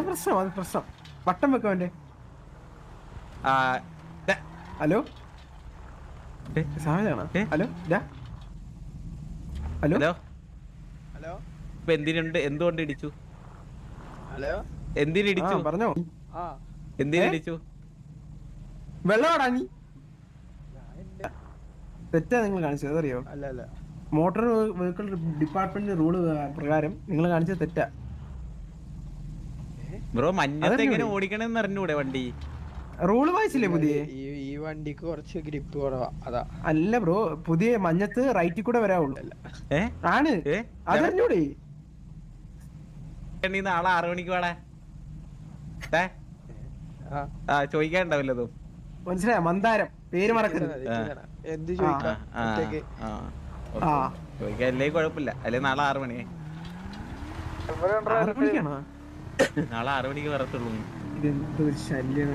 പ്രശ്നം വട്ടം വെക്കവന്റെ. ഹലോ സാധനാണോ? ഹലോ ഹലോ ഹലോ ഹലോ എന്തുകൊണ്ട് ഇടിച്ചു? ഹലോ എന്തിനിടിച്ചു? പറഞ്ഞോ. എന്തിനിടിച്ചു? വെള്ളമാടാ നീ. തെറ്റാ നിങ്ങൾ കാണിച്ചത്, അതറിയോ? മോട്ടോർ വെഹിക്കിൾ ഡിപ്പാർട്ട്മെന്റ് റൂള് പ്രകാരം നിങ്ങൾ കാണിച്ചത് തെറ്റാ ബ്രോ. മഞ്ഞത്ത് എങ്ങനെ ഓടിക്കണെന്ന് അറിഞ്ഞൂടെ വണ്ടി? റൂള് വായിച്ചില്ലേ പുതിയ? ഈ വണ്ടിക്ക് കുറച്ച് ഗ്രിപ്പ് കുറവാ, അതാ. അല്ല ബ്രോ, പുതിയ മഞ്ഞത്ത് റൈറ്റിൽ കൂടെ വരാവുള്ളൂ. ആണ്, അതറിഞ്ഞൂടെ? നാളെ 6 മണിക്ക് വാടാ. ചോദിക്കാണ്ടാവില്ലതും. മനസ്സിലായ? മന്ദാരം പേര് മറക്കരുത്. എന്ത് ചോദിക്കാം? ചോദിക്കാല്ലേ കുഴപ്പമില്ല. അല്ലെ നാളെ 6 മണി. നാളെ 6 മണിക്കാണോ? നാളെ 6 മണിക്ക് വരത്തുള്ളൂ. ഇതെന്തൊരു ശല്യം.